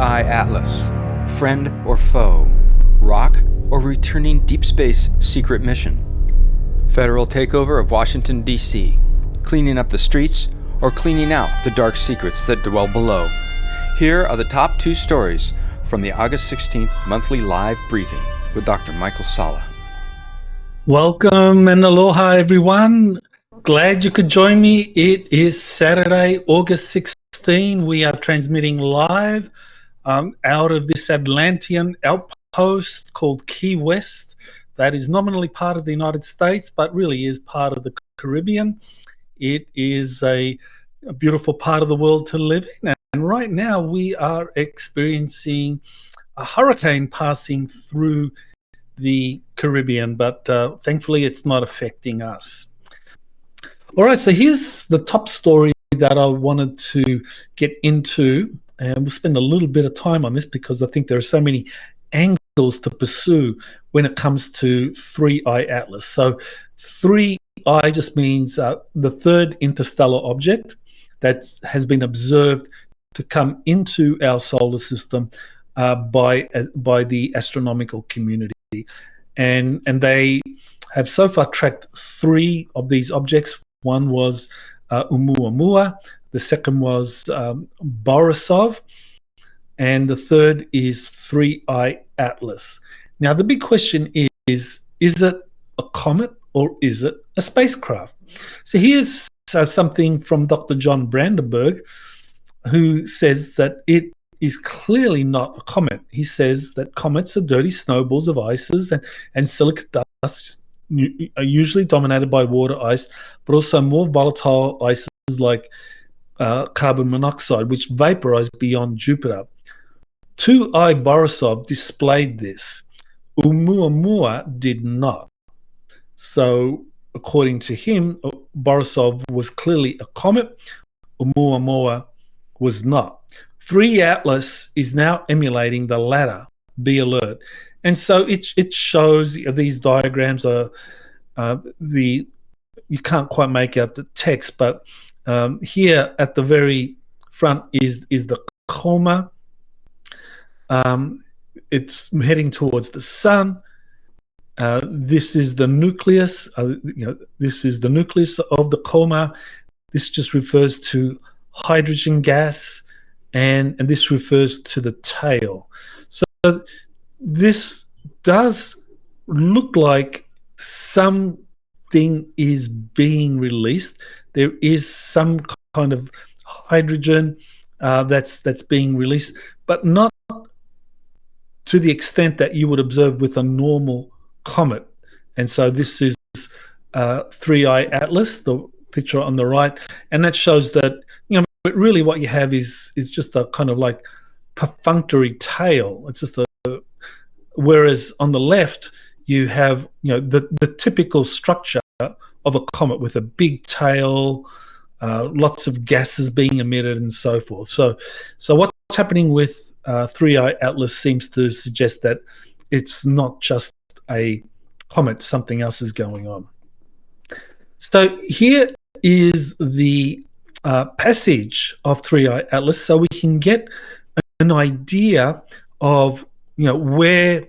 3I Atlas, friend or foe, rock or returning deep space secret mission, federal takeover of Washington, D.C., cleaning up the streets or cleaning out the dark secrets that dwell below. Here are the top 2 stories from the August 16th monthly live briefing with Dr. Michael Salla. Welcome and aloha, everyone. Glad you could join me. It is Saturday, August 16. We are transmitting live out of this Atlantean outpost called Key West. That is nominally part of the United States, but really is part of the Caribbean. It is a beautiful part of the world to live in. And right now we are experiencing a hurricane passing through the Caribbean, but thankfully it's not affecting us. All right, so here's the top story that I wanted to get into, and we'll spend a little bit of time on this because I think there are so many angles to pursue when it comes to 3I Atlas. So 3I just means the third interstellar object that has been observed to come into our solar system by the astronomical community. And they have so far tracked 3 of these objects. One was Oumuamua, the second was Borisov, and the third is 3I Atlas. Now, the big question is it a comet or is it a spacecraft? So here's something from Dr. John Brandenburg, who says that it is clearly not a comet. He says that comets are dirty snowballs of ices and silica dust, are usually dominated by water ice, but also more volatile ices like carbon monoxide, which vaporize beyond Jupiter. 2I Borisov displayed this. Oumuamua did not. So, according to him, Borisov was clearly a comet. Oumuamua was not. 3 Atlas is now emulating the latter. Be alert. And so it shows these diagrams are you can't quite make out the text, but here at the very front is the coma. It's heading towards the sun. This is the nucleus. This is the nucleus of the coma. This just refers to hydrogen gas, and this refers to the tail. So this does look like something is being released. There is some kind of hydrogen that's being released, but not to the extent that you would observe with a normal comet. And so this is 3I Atlas, the picture on the right, and that shows that, but really what you have is just a kind of like perfunctory tail. It's just whereas on the left you have the typical structure of a comet with a big tail, lots of gases being emitted and so forth. So what's happening with 3I Atlas seems to suggest that it's not just a comet, something else is going on. So here is the passage of 3I Atlas, so we can get an idea of where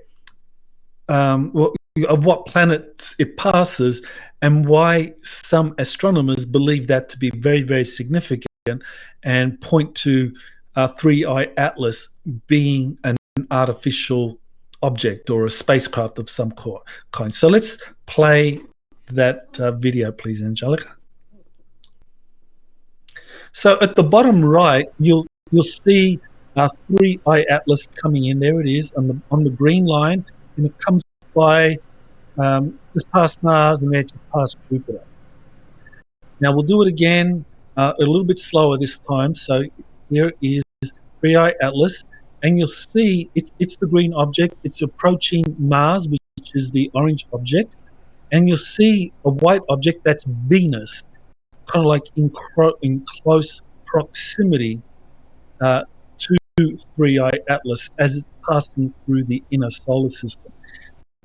of what planets it passes and why some astronomers believe that to be very, very significant and point to 3I Atlas being an artificial object or a spacecraft of some kind. So let's play that video, please, Angelica. So at the bottom right, you'll see 3I Atlas coming in. There it is on the green line, and it comes by just past Mars and then just past Jupiter. Now we'll do it again a little bit slower this time. So here is 3I Atlas, and you'll see it's the green object. It's approaching Mars, which is the orange object, and you'll see a white object that's Venus, kind of like in close proximity to 3I Atlas as it's passing through the inner solar system.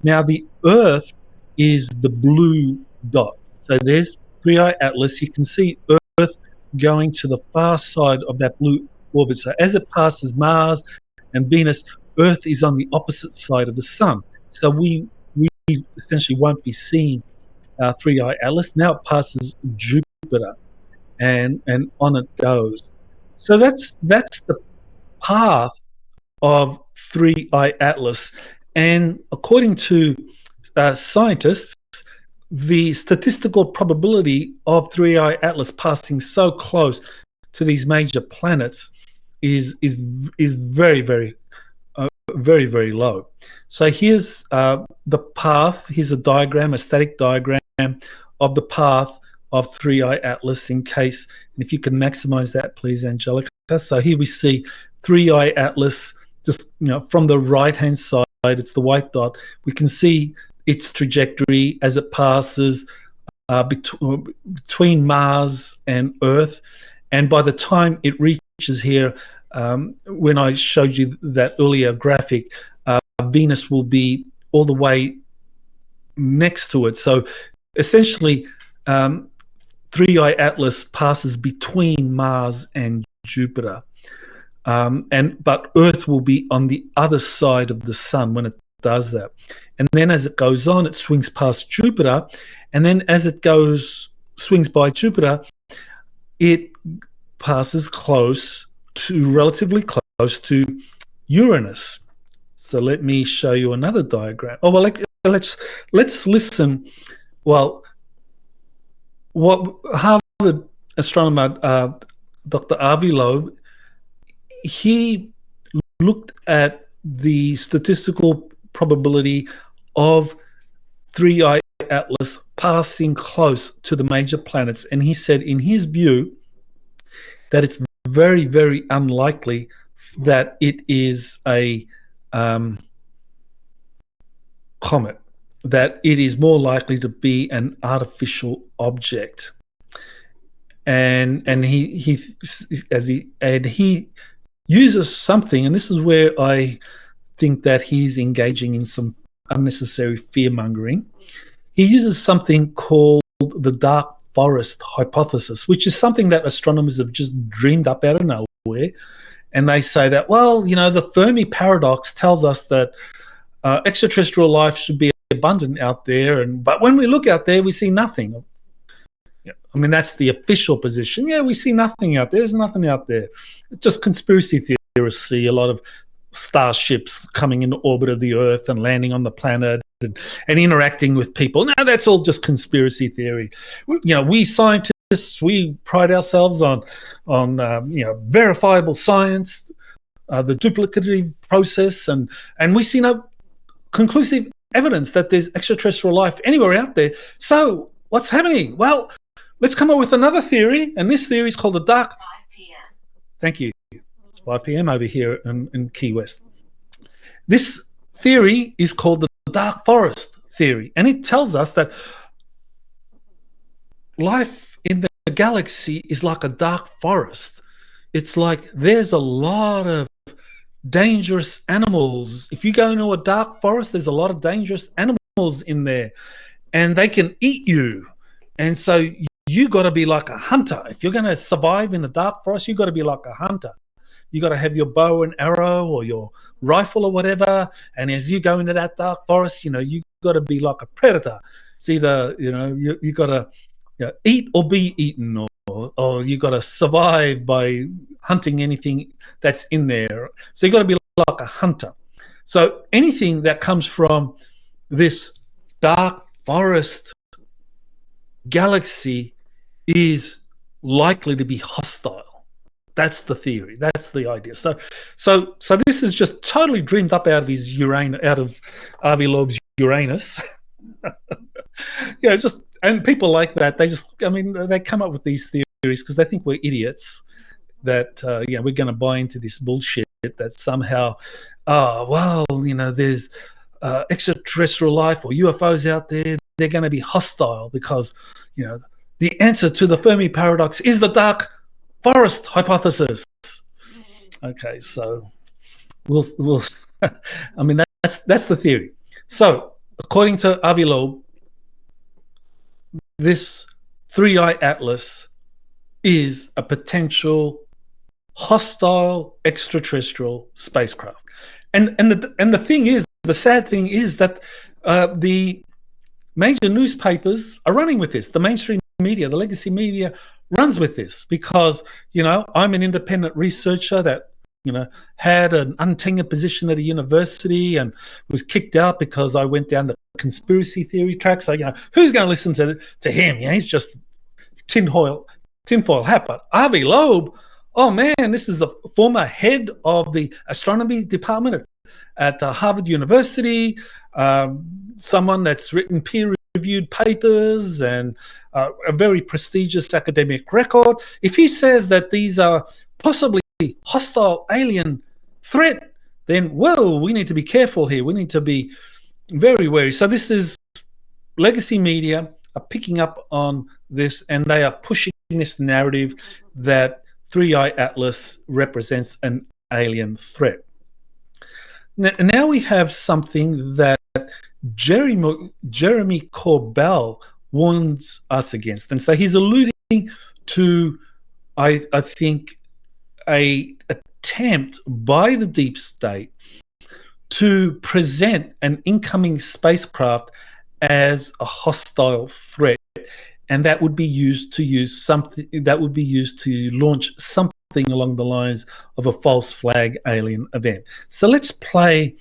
Now the Earth is the blue dot. So there's 3I Atlas. You can see Earth going to the far side of that blue orbit. So as it passes Mars and Venus. Earth is on the opposite side of the sun. So we essentially won't be seeing 3i Atlas. Now it passes Jupiter, and on it goes. So that's the path of 3i Atlas. And according to scientists, the statistical probability of 3i Atlas passing so close to these major planets is very, very, very, very low. So here's the path. Here's a diagram, a static diagram of the path of 3i Atlas, in case, and if you can maximize that, please, Angelica. So here we see 3i Atlas, just from the right-hand side, it's the white dot. We can see its trajectory as it passes between Mars and Earth, and by the time it reaches here, when I showed you that earlier graphic, Venus will be all the way next to it. So essentially, 3i Atlas passes between Mars and Jupiter, but Earth will be on the other side of the sun when it does that. And then as it goes on, it swings past Jupiter, and then as it swings by Jupiter, it passes relatively close to Uranus. So let me show you another diagram. Oh well, let's listen. Well, what Harvard astronomer Dr. Avi Loeb, he looked at the statistical probability of 3i Atlas passing close to the major planets, and he said, in his view, that it's very, very unlikely that it is a comet, that it is more likely to be an artificial object. And he uses something, and this is where I think that he's engaging in some unnecessary fear-mongering. He uses something called the dark forest hypothesis, which is something that astronomers have just dreamed up out of nowhere. And they say that, well, the Fermi paradox tells us that extraterrestrial life should be abundant out there, but when we look out there, we see nothing. I mean, that's the official position. Yeah, we see nothing out there. There's nothing out there. It's just conspiracy theorists see a lot of starships coming into orbit of the Earth and landing on the planet and interacting with people. No, that's all just conspiracy theory. We scientists, we pride ourselves on verifiable science, the duplicative process, and we see no conclusive evidence that there's extraterrestrial life anywhere out there. So what's happening? Well, let's come up with another theory, and this theory is called the dark. 5 p.m. Thank you. It's 5 p.m. over here in Key West. This theory is called the dark forest theory, and it tells us that life in the galaxy is like a dark forest. It's like there's a lot of dangerous animals. If you go into a dark forest, there's a lot of dangerous animals in there, and they can eat you. And so you got to be like a hunter. If you're going to survive in the dark forest, you got to be like a hunter. You got to have your bow and arrow or your rifle or whatever. And as you go into that dark forest, you got to be like a predator. It's either, you got to eat or be eaten, or you got to survive by hunting anything that's in there. So you got to be like a hunter. So anything that comes from this dark forest galaxy is likely to be hostile. That's the theory. That's the idea. So this is just totally dreamed up out of his Uranus, out of Avi Loeb's Uranus. And people like that, they come up with these theories because they think we're idiots, that we're going to buy into this bullshit that somehow, there's extraterrestrial life or UFOs out there. They're going to be hostile because the answer to the Fermi paradox is the dark forest hypothesis. Okay, so we'll that's the theory. So according to Avi Loeb, this 3i Atlas is a potential hostile extraterrestrial spacecraft. And the thing is, the sad thing is that the major newspapers are running with this. The mainstream media, the legacy media, runs with this because, I'm an independent researcher that, had an untenured position at a university and was kicked out because I went down the conspiracy theory track. So, who's going to listen to him? He's just tinfoil hat. But Avi Loeb, oh man, this is the former head of the astronomy department at Harvard University, someone that's written peer-reviewed papers and a very prestigious academic record. If he says that these are possibly hostile alien threat, then, we need to be careful here. We need to be very wary. So this is legacy media are picking up on this, and they are pushing this narrative that 3i Atlas represents an alien threat. Now we have something that Jeremy Corbell warns us against. And so he's alluding to, I think, a attempt by the deep state to present an incoming spacecraft as a hostile threat, and that would be used to launch something along the lines of a false flag alien event. So let's play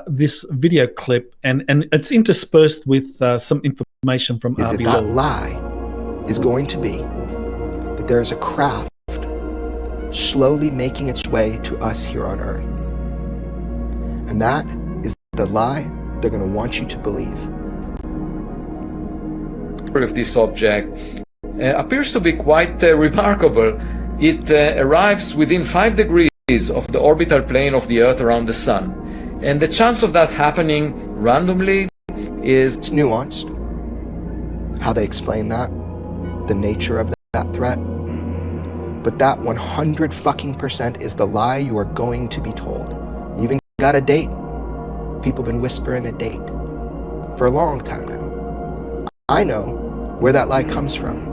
this video clip, and it's interspersed with some information from Is RB that Lowe. lie is going to be that there is a craft slowly making its way to us here on Earth. And that is the lie they're going to want you to believe. Of this object appears to be quite remarkable. It arrives within 5 degrees of the orbital plane of the Earth around the Sun. And the chance of that happening randomly is... It's nuanced, how they explain that, the nature of that threat. But that 100% is the lie you are going to be told. You even got a date. People have been whispering a date for a long time now. I know where that lie comes from.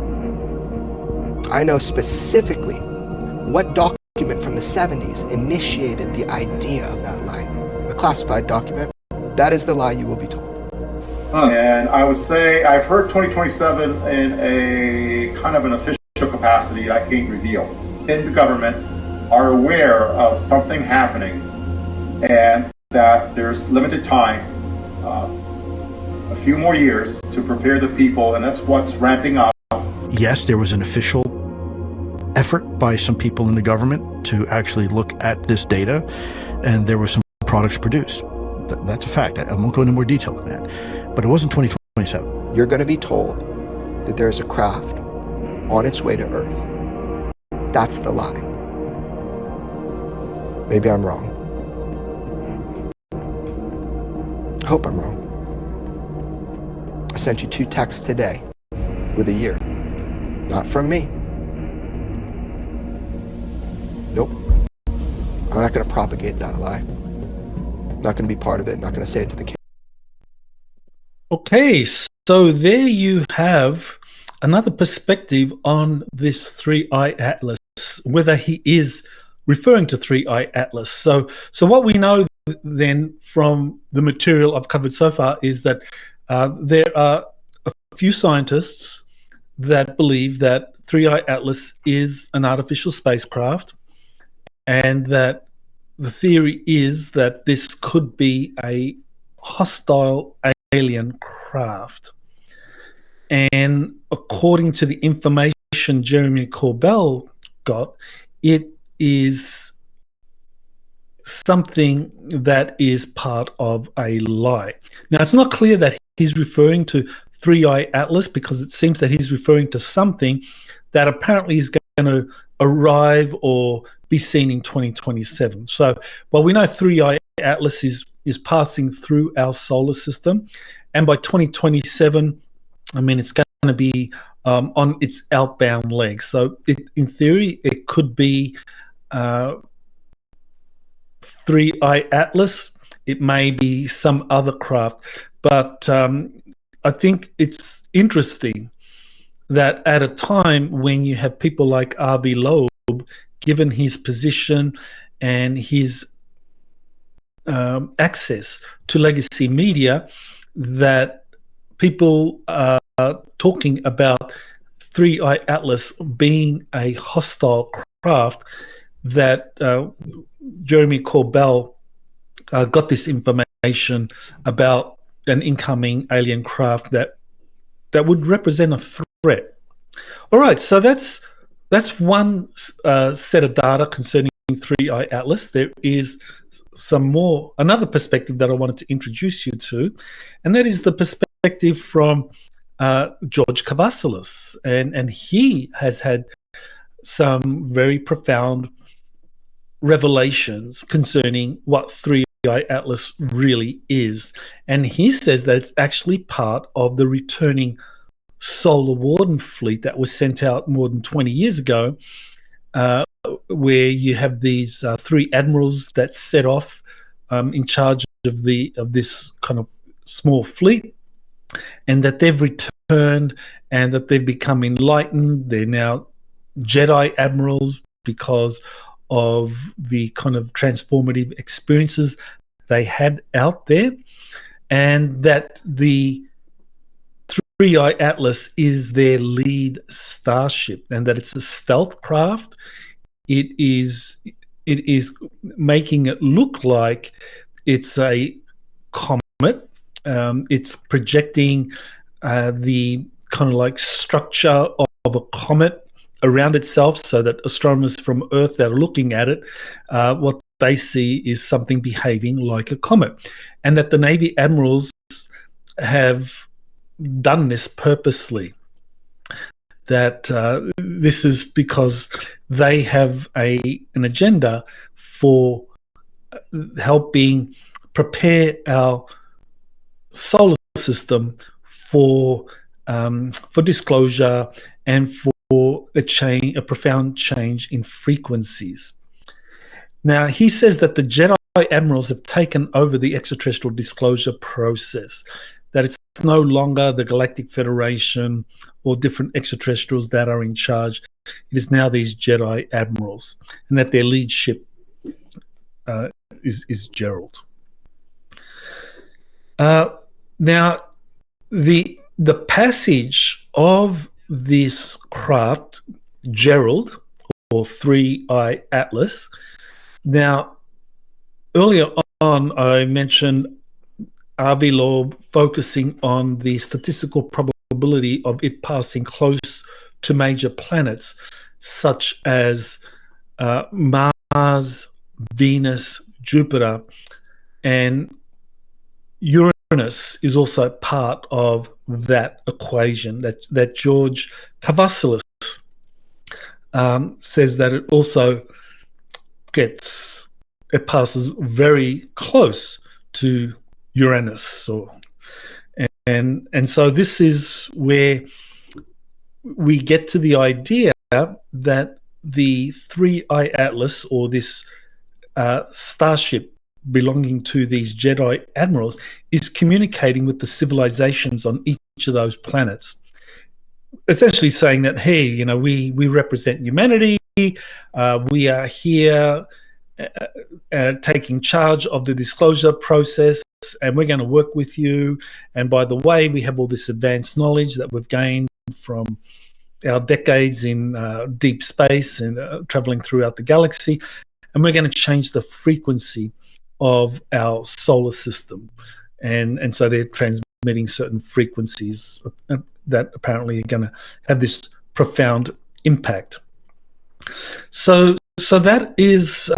I know specifically what document from the 70s initiated the idea of that lie. A classified document. That is the lie you will be told. And I would say I've heard 2027 in a kind of an official capacity I can't reveal. In the government are aware of something happening and that there's limited time, a few more years to prepare the people, and that's what's ramping up. Yes, there was an official effort by some people in the government to actually look at this data, and there were some products produced. That's a fact. I won't go into more detail than that. But it wasn't 2027. You're going to be told that there's a craft on its way to Earth. That's the lie. Maybe I'm wrong. I hope I'm wrong. I sent you 2 texts today with a year. Not from me. Nope. I'm not going to propagate that lie. Not going to be part of it. Not going to say it to the kids. Okay, so there you have another perspective on this 3i Atlas, whether he is referring to 3i Atlas. So what we know then from the material I've covered so far is that there are a few scientists that believe that 3i Atlas is an artificial spacecraft, and that the theory is that this could be a hostile alien craft. And according to the information Jeremy Corbell got, it is something that is part of a lie. Now, it's not clear that he's referring to 3i Atlas, because it seems that he's referring to something that apparently is going to arrive or be seen in 2027. So, well, we know 3i Atlas is passing through our solar system, and by 2027, I mean, it's going to be on its outbound leg. So, in theory, it could be 3i Atlas. It may be some other craft, but I think it's interesting that at a time when you have people like R.B. Lowe given his position and his access to legacy media, that people are talking about 3i Atlas being a hostile craft, that Jeremy Corbell got this information about an incoming alien craft that would represent a threat. All right, so that's one set of data concerning 3i Atlas. There is another perspective that I wanted to introduce you to, and that is the perspective from George Kavasilis, and he has had some very profound revelations concerning what 3i Atlas really is. And he says that it's actually part of the returning Solar Warden fleet that was sent out more than 20 years ago, where you have these 3 admirals that set off in charge of this kind of small fleet, and that they've returned and that they've become enlightened. They're now Jedi Admirals because of the kind of transformative experiences they had out there, and that the 3i Atlas is their lead starship, and that it's a stealth craft. It is making it look like it's a comet. It's projecting the kind of like structure of a comet around itself, so that astronomers from Earth that are looking at it, what they see is something behaving like a comet, and that the Navy admirals have done this purposely. That this is because they have an agenda for helping prepare our solar system for disclosure and for a profound change in frequencies. Now, he says that the Jedi Admirals have taken over the extraterrestrial disclosure process, that it's no longer the Galactic Federation or different extraterrestrials that are in charge. It is now these Jedi Admirals, and that their lead ship is Gerald. Now, the passage of this craft, Gerald, or 3i Atlas. Now, earlier on, I mentioned Avi Loeb focusing on the statistical probability of it passing close to major planets such as Mars, Venus, Jupiter, and Uranus is also part of that equation. That George Kavasilis says that it also passes very close to Uranus, and so this is where we get to the idea that the 3i Atlas, or this starship belonging to these Jedi Admirals, is communicating with the civilizations on each of those planets, essentially saying that, hey, we represent humanity, we are here taking charge of the disclosure process, and we're going to work with you. And by the way, we have all this advanced knowledge that we've gained from our decades in deep space and traveling throughout the galaxy, and we're going to change the frequency of our solar system. And so they're transmitting certain frequencies that apparently are going to have this profound impact. So that is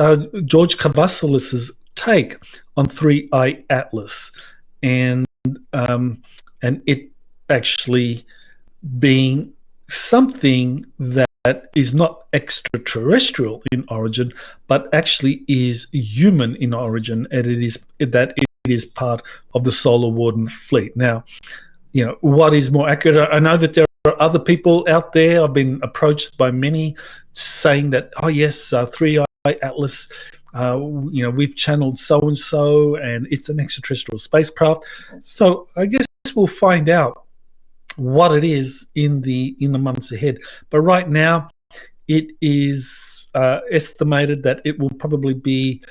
George Kavasilis's take on 3i Atlas, and it actually being something that is not extraterrestrial in origin, but actually is human in origin, and it is part of the Solar Warden fleet. Now, what is more accurate? I know that there are other people out there. I've been approached by many saying that, oh yes, 3i Atlas, we've channeled so-and-so, and it's an extraterrestrial spacecraft. So I guess we'll find out what it is in the months ahead. But right now, it is estimated that it will probably be,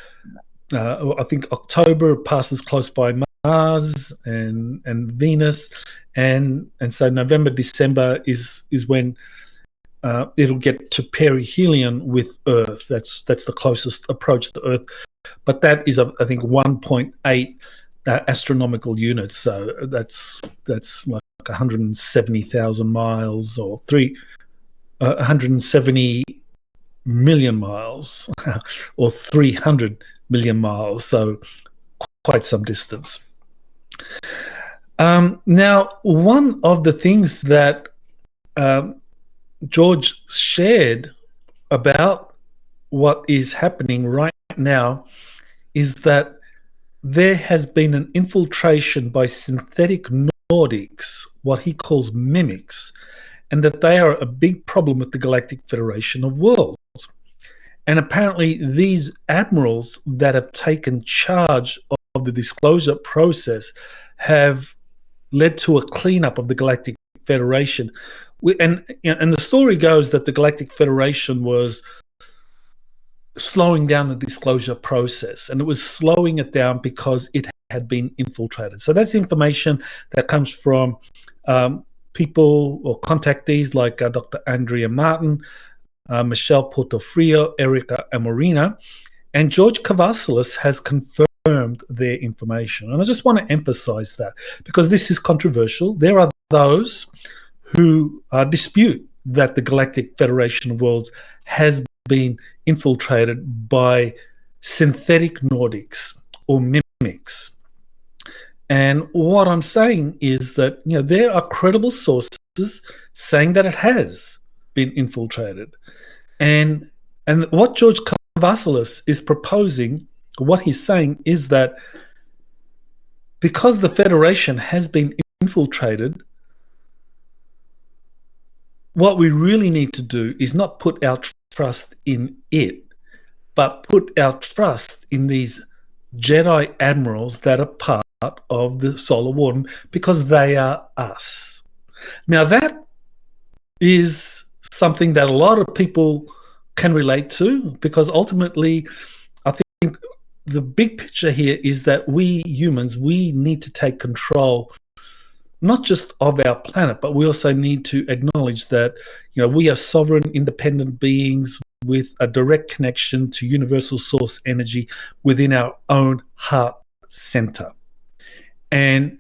I think October passes close by Mars and Venus, and so November, December is when it'll get to perihelion with Earth. That's the closest approach to Earth, but that is I think 1.8 astronomical units. So that's like 170,000 miles or 170 million miles or 300 million miles. So quite some distance. Now, one of the things that George shared about what is happening right now is that there has been an infiltration by synthetic Nordics, what he calls mimics, and that they are a big problem with the Galactic Federation of Worlds. And apparently these admirals that have taken charge of the disclosure process have led to a cleanup of the Galactic Federation. And the story goes that the Galactic Federation was slowing down the disclosure process, and it was slowing it down because it had been infiltrated. So that's information that comes from people or contactees like Dr. Andrea Martin, Michelle Portofrio, Erica Amorina, and George Cavassalis has confirmed their information. And I just want to emphasize that because this is controversial. There are those who dispute that the Galactic Federation of Worlds has been infiltrated by synthetic Nordics or mimics. And what I'm saying is that there are credible sources saying that it has been infiltrated. And what George Cavassalis is proposing, what he's saying is that because the Federation has been infiltrated, what we really need to do is not put our trust in it, but put our trust in these Jedi Admirals that are part of the Solar Warden, because they are us. Now that is something that a lot of people can relate to, because ultimately I think the big picture here is that we humans, we need to take control not just of our planet, but we also need to acknowledge that we are sovereign, independent beings with a direct connection to universal source energy within our own heart center. And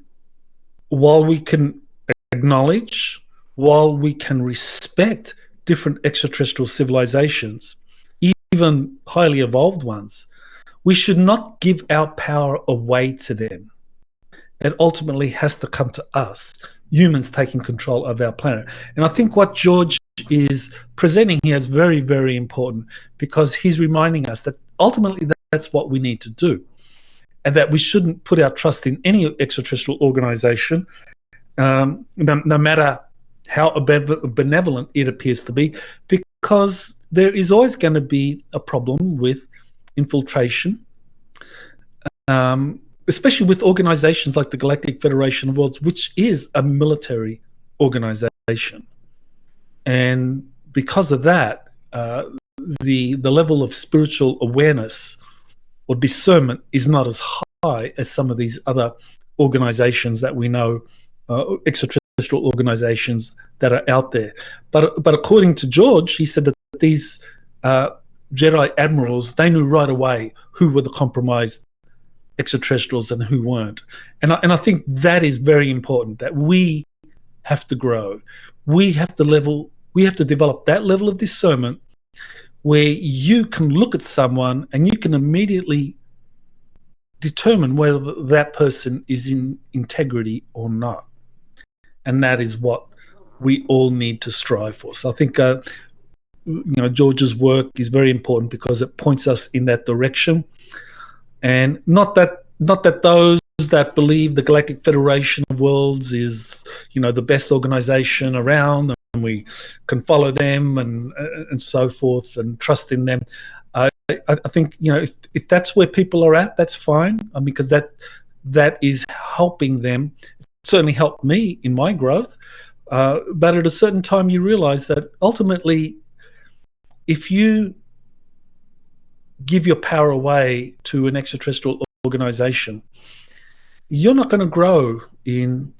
while we can acknowledge, while we can respect different extraterrestrial civilizations, even highly evolved ones, we should not give our power away to them. It ultimately has to come to us, humans taking control of our planet. And I think what George is presenting here is very, very important, because he's reminding us that ultimately that's what we need to do, and that we shouldn't put our trust in any extraterrestrial organization, no matter how benevolent it appears to be, because there is always going to be a problem with infiltration, especially with organizations like the Galactic Federation of Worlds, which is a military organization. And because of that, the level of spiritual awareness or discernment is not as high as some of these other organizations that we know, extraterrestrial organizations that are out there. But according to George, he said that these Jedi Admirals, they knew right away who were the compromised extraterrestrials and who weren't. And I think that is very important, that we have to grow. We have to develop that level of discernment where you can look at someone and you can immediately determine whether that person is in integrity or not. And that is what we all need to strive for. So I think George's work is very important because it points us in that direction. And not that those that believe the Galactic Federation of Worlds is, the best organization around and we can follow them and so forth and trust in them. I think, if that's where people are at, that's fine. I mean, because that is helping them. It certainly helped me in my growth. But at a certain time, you realize that ultimately, if you give your power away to an extraterrestrial organization, you're not going to grow in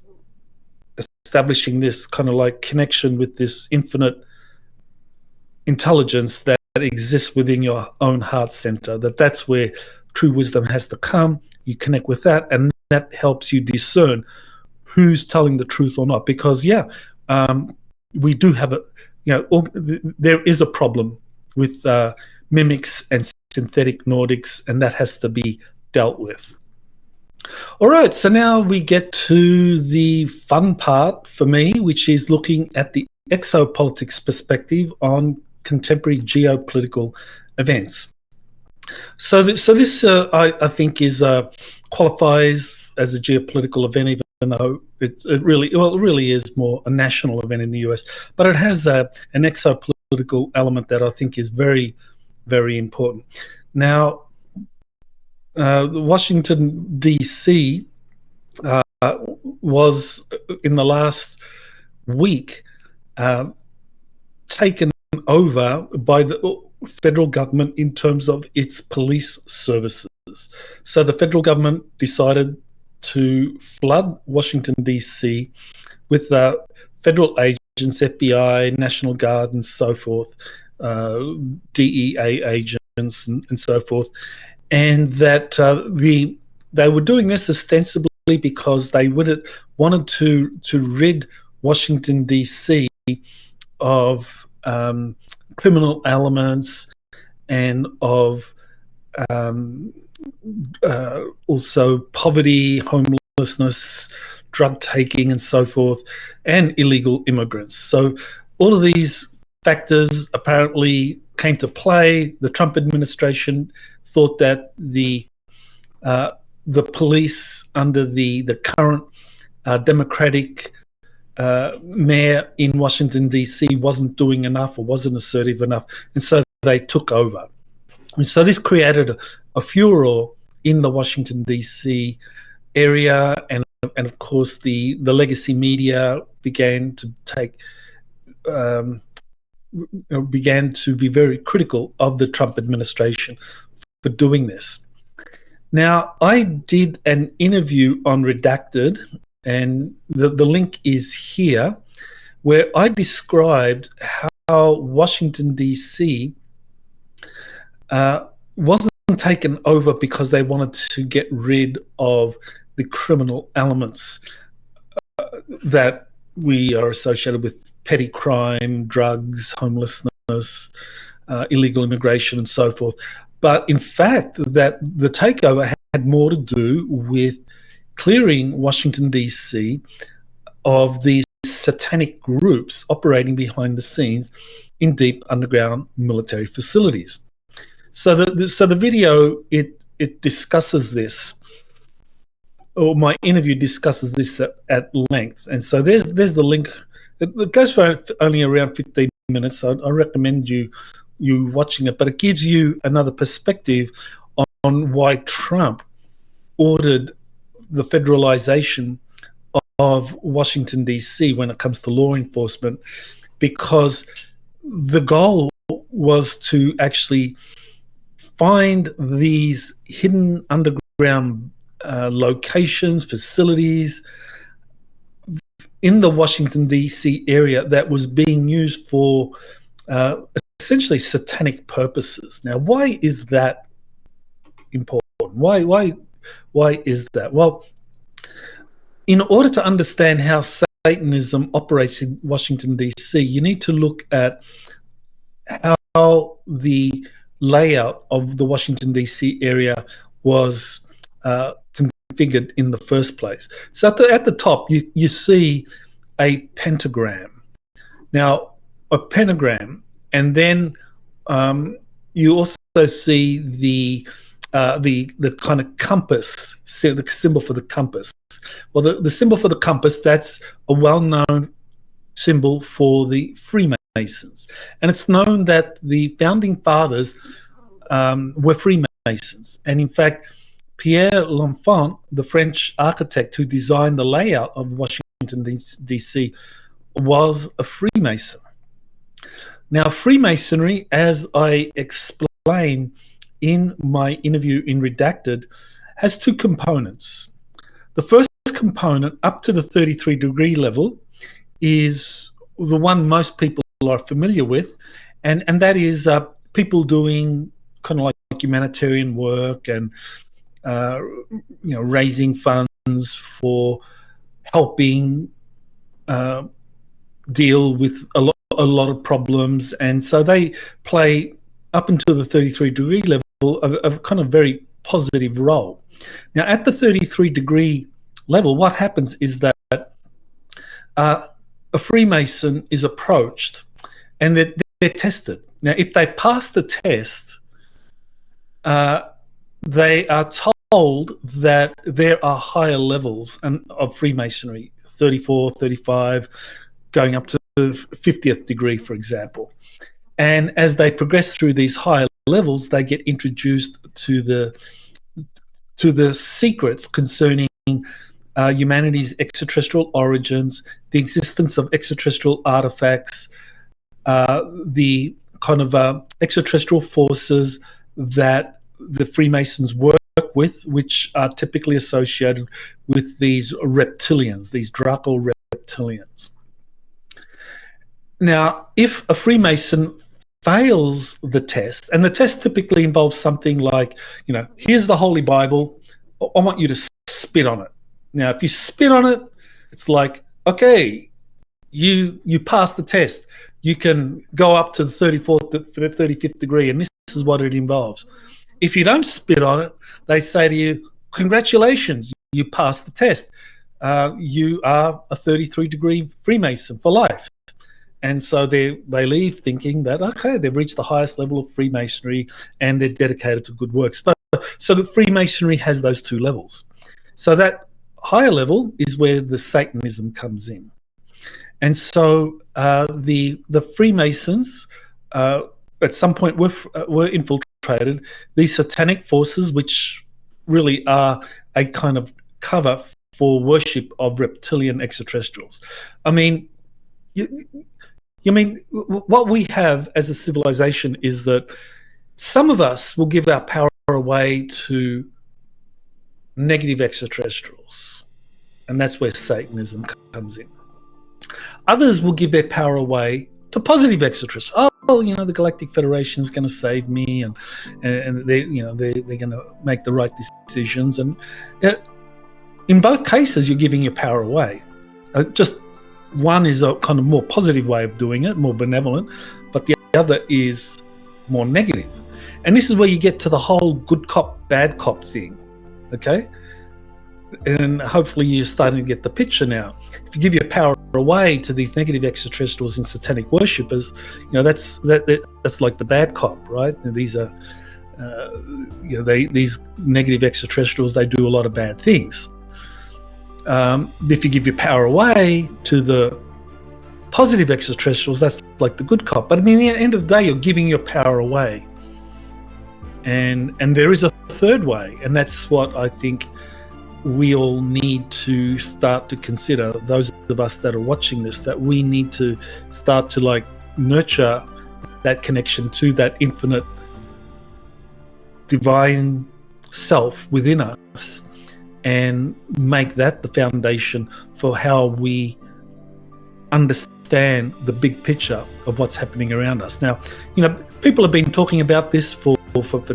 establishing this kind of like connection with this infinite intelligence that exists within your own heart center. That's where true wisdom has to come. You connect with that, and that helps you discern who's telling the truth or not. Because we do have there is a problem with mimics and synthetic Nordics, and that has to be dealt with. All right, so now we get to the fun part for me, which is looking at the exopolitics perspective on contemporary geopolitical events. So this I think is qualifies as a geopolitical event, even though it really is more a national event in the US, but it has an exopolitical element that I think is very, very important. Now, Washington D.C. Was in the last week taken over by the federal government in terms of its police services. So the federal government decided to flood Washington D.C. with federal agents, FBI, National Guard, and so forth, DEA agents, and so forth, and that they were doing this ostensibly because they wanted to rid Washington D.C. of criminal elements and of also poverty, homelessness, drug taking, and so forth, and illegal immigrants. So all of these factors apparently came to play. The Trump administration thought that the police under the current Democratic mayor in Washington D.C. wasn't doing enough or wasn't assertive enough, and so they took over. And so this created a furor in the Washington D.C. area, and of course the legacy media began to began to be very critical of the Trump administration for doing this. Now, I did an interview on Redacted, and the link is here, where I described how Washington, D.C. Wasn't taken over because they wanted to get rid of the criminal elements that we are associated with: petty crime, drugs, homelessness, illegal immigration, and so forth. But in fact, that the takeover had more to do with clearing Washington, D.C. of these satanic groups operating behind the scenes in deep underground military facilities. So the video, it discusses this, or my interview discusses this at length. And so there's the link. It goes for only around 15 minutes. So I recommend you watching it, but it gives you another perspective on why Trump ordered the federalization of Washington, D.C. when it comes to law enforcement, because the goal was to actually find these hidden underground locations, facilities in the Washington, D.C. area that was being used for essentially satanic purposes. Now, why is that important? Why is that? Well, in order to understand how Satanism operates in Washington, D.C., you need to look at how the layout of the Washington, D.C. area was configured in the first place. So at the top, you see a pentagram. Now, a pentagram, and then you also see the kind of compass, the symbol for the compass. Well, the symbol for the compass, that's a well-known symbol for the Freemasons. And it's known that the founding fathers were Freemasons. And in fact, Pierre L'Enfant, the French architect who designed the layout of Washington, D.C., was a Freemason. Now, Freemasonry, as I explain in my interview in Redacted has two components. The first component, up to the 33-degree level, is the one most people are familiar with, and that is people doing kind of like humanitarian work and raising funds for helping deal with a lot of problems, and so they play up until the 33-degree level of kind of very positive role. Now, at the 33-degree level, what happens is that a Freemason is approached and they're tested. Now, if they pass the test, they are told that there are higher levels of Freemasonry, 34, 35, going up to 50th degree, for example. And as they progress through these higher levels, they get introduced to the secrets concerning humanity's extraterrestrial origins, the existence of extraterrestrial artifacts, the kind of extraterrestrial forces that the Freemasons work with, which are typically associated with these reptilians, these Draco reptilians. Now, if a Freemason fails the test, and the test typically involves something like, here's the Holy Bible, I want you to spit on it. Now, if you spit on it, it's like, okay, you passed the test. You can go up to the 34th, the 35th degree, and this is what it involves. If you don't spit on it, they say to you, congratulations, you passed the test. You are a 33-degree Freemason for life. And so they leave thinking that, okay, they've reached the highest level of Freemasonry and they're dedicated to good works. So the Freemasonry has those two levels. So that higher level is where the Satanism comes in. And so the Freemasons at some point were infiltrated. These satanic forces, which really are a kind of cover for worship of reptilian extraterrestrials. I mean, what we have as a civilization is that some of us will give our power away to negative extraterrestrials, and that's where Satanism comes in. Others will give their power away to positive extraterrestrials. The Galactic Federation is going to save me, and they're going to make the right decisions. And in both cases, you're giving your power away. Just one is a kind of more positive way of doing it, more benevolent, but the other is more negative. And this is where you get to the whole good cop, bad cop thing, okay? And hopefully you're starting to get the picture now. If you give your power away to these negative extraterrestrials and satanic worshippers, that's like the bad cop, right? And these are, these negative extraterrestrials, they do a lot of bad things. If you give your power away to the positive extraterrestrials, that's like the good cop. But at the end of the day, you're giving your power away. And there is a third way, and that's what I think we all need to start to consider, those of us that are watching this, that we need to start to nurture that connection to that infinite divine self within us, and make that the foundation for how we understand the big picture of what's happening around us. Now, people have been talking about this for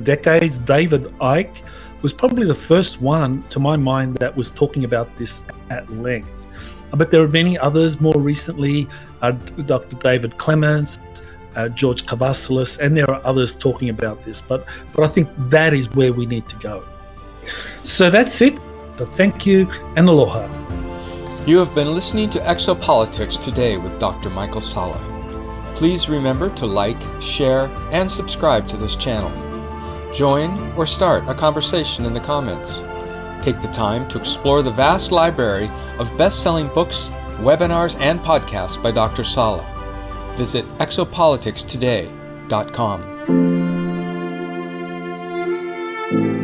decades. David Icke was probably the first one, to my mind, that was talking about this at length. But there are many others more recently, Dr. David Clements, George Cavassalis, and there are others talking about this. But I think that is where we need to go. So that's it. So thank you and aloha. You have been listening to Exopolitics today with Dr. Michael Salla. Please remember to like, share, and subscribe to this channel. Join or start a conversation in the comments. Take the time to explore the vast library of best-selling books, webinars, and podcasts by Dr. Salla. Visit exopoliticstoday.com.